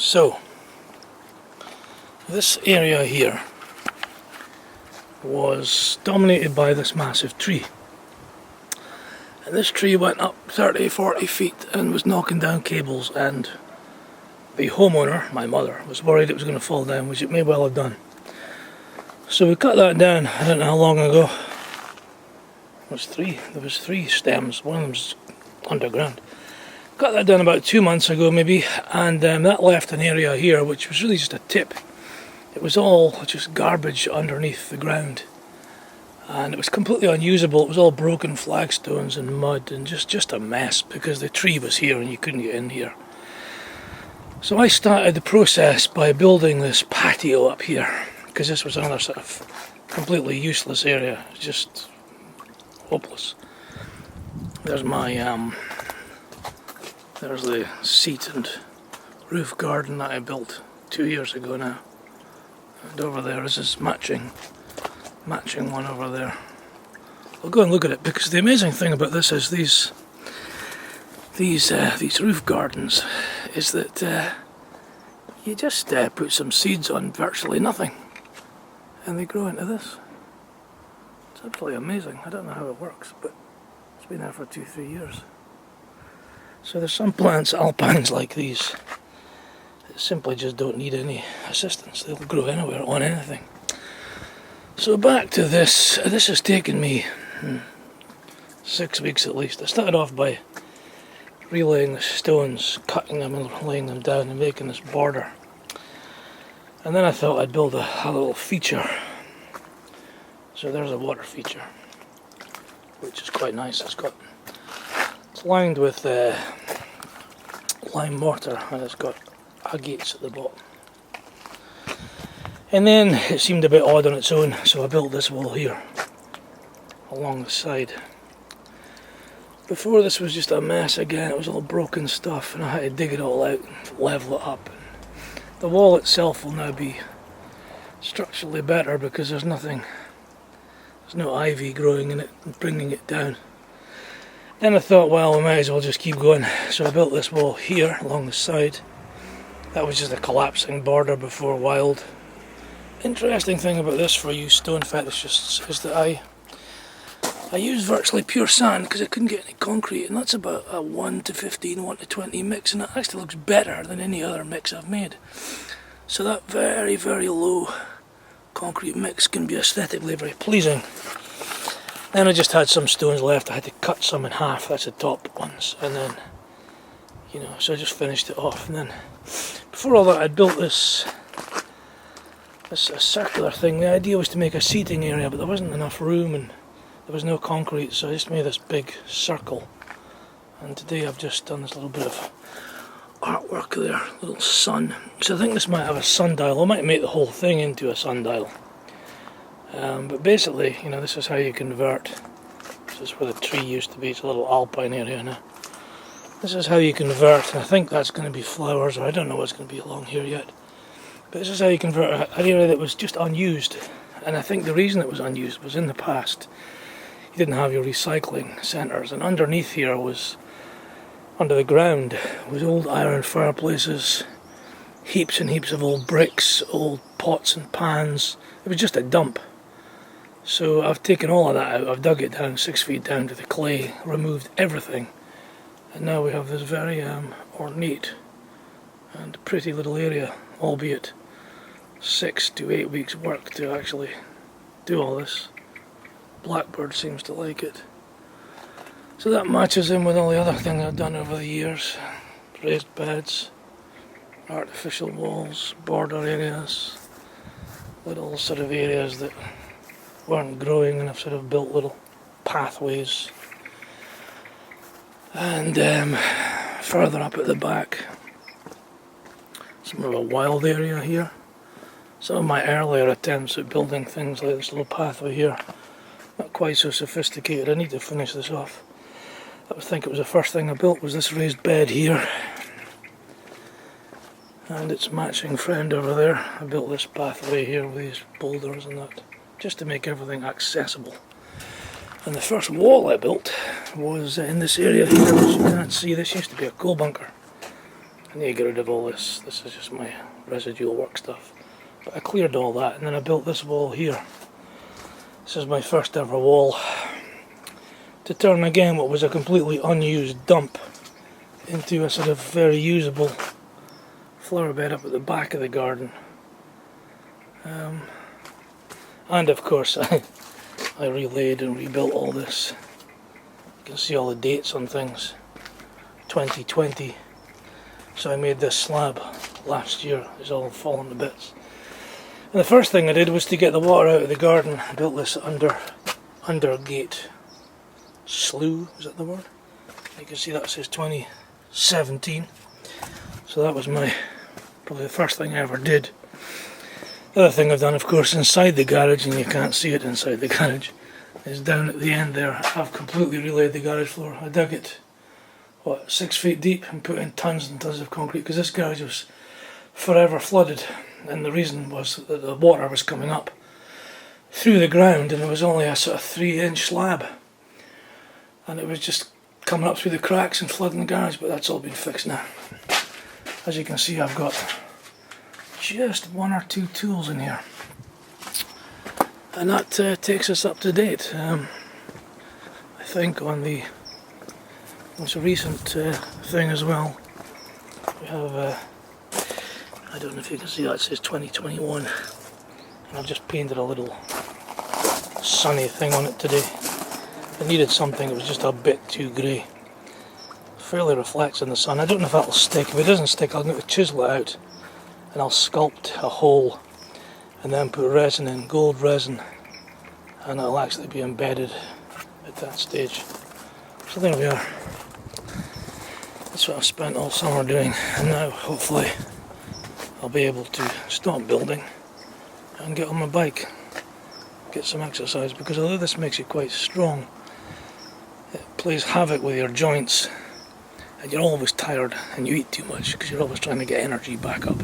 So, this area here was dominated by this massive tree. And this tree went up 30-40 feet and was knocking down cables, and the homeowner, my mother, was worried it was going to fall down, which it may well have done. So we cut that down, I don't know how long ago. There was three stems, one of them's underground. Cut that down about 2 months ago maybe, and that left an area here which was really just a tip. It was all just garbage underneath the ground, and it was completely unusable. It was all broken flagstones and mud and just a mess because the tree was here and you couldn't get in here. So I started the process by building this patio up here, because this was another sort of completely useless area, just hopeless. There's my there's the seat and roof garden that I built 2 years ago now. And over there is this matching one over there. I'll go and look at it, because the amazing thing about this is these roof gardens is that you just put some seeds on virtually nothing and they grow into this. It's absolutely amazing. I don't know how it works, but it's been there for 2-3 years. So there's some plants, alpines like these, that simply just don't need any assistance. They'll grow anywhere on anything. So back to this. This has taken me 6 weeks at least. I started off by relaying the stones, cutting them and laying them down and making this border. And then I thought I'd build a little feature. So there's a water feature, which is quite nice. It's lined with lime mortar, and it's got agates at the bottom. And then it seemed a bit odd on its own, so I built this wall here along the side. Before, this was just a mess again. It was all broken stuff, and I had to dig it all out and level it up. The wall itself will now be structurally better because there's no ivy growing in it and bringing it down. Then I thought, well, we might as well just keep going. So I built this wall here along the side. That was just a collapsing border before wild. Interesting thing about this for you stone fetishists is that I used virtually pure sand because I couldn't get any concrete, and that's about a 1 to 15, 1 to 20 mix, and it actually looks better than any other mix I've made. So that very, very low concrete mix can be aesthetically very pleasing. Then I just had some stones left. I had to cut some in half. That's the top ones, and then, so I just finished it off. And then before all that, I built this circular thing. The idea was to make a seating area, but there wasn't enough room and there was no concrete, so I just made this big circle. And today I've just done this little bit of artwork there, little sun. So I think this might have a sundial. I might make the whole thing into a sundial. But basically, this is how you convert. This is where the tree used to be. It's a little alpine area now. This is how you convert, and I think that's going to be flowers, or I don't know what's going to be along here yet. But this is how you convert an area that was just unused. And I think the reason it was unused was in the past you didn't have your recycling centres, and underneath here was, under the ground, was old iron fireplaces, heaps and heaps of old bricks, old pots and pans. It was just a dump. So I've taken all of that out. I've dug it down 6 feet down to the clay, removed everything, and now we have this very ornate and pretty little area, albeit 6 to 8 weeks work to actually do all this. Blackbird seems to like it. So that matches in with all the other things I've done over the years. Raised beds, artificial walls, border areas, little sort of areas that weren't growing, and I've sort of built little pathways. And further up at the back, some of a wild area here. Some of my earlier attempts at building things like this little pathway here, not quite so sophisticated. I need to finish this off. I think it was the first thing I built was this raised bed here, and its matching friend over there. I built this pathway here with these boulders and that, just to make everything accessible. And the first wall I built was in this area here, which you can't see. This used to be a coal bunker. I need to get rid of all this. This is just my residual work stuff. But I cleared all that, and then I built this wall here. This is my first ever wall to turn again what was a completely unused dump into a sort of very usable flower bed up at the back of the garden. And of course I relaid and rebuilt all this. You can see all the dates on things. 2020. So I made this slab last year. It's all fallen to bits. And the first thing I did was to get the water out of the garden. I built this undergate slough, is that the word? You can see that says 2017. So that was probably the first thing I ever did. The other thing I've done, of course, inside the garage, and you can't see it inside the garage, is down at the end there. I've completely relaid the garage floor. I dug it, 6 feet deep, and put in tons and tons of concrete, because this garage was forever flooded, and the reason was that the water was coming up through the ground, and there was only a sort of 3-inch slab, and it was just coming up through the cracks and flooding the garage. But that's all been fixed now. As you can see, I've got just 1 or 2 tools in here, and that takes us up to date. I think on the most recent thing as well, we have I don't know if you can see that, it says 2021, and I've just painted a little sunny thing on it today. I needed something that was just a bit too grey. Fairly reflects in the sun. I don't know if that'll stick. If it doesn't stick, I'll need to chisel it out, and I'll sculpt a hole and then put resin in, gold resin, and it'll actually be embedded at that stage. So there we are. That's what I've spent all summer doing, and now hopefully I'll be able to stop building and get on my bike, get some exercise, because although this makes you quite strong, it plays havoc with your joints, and you're always tired and you eat too much because you're always trying to get energy back up.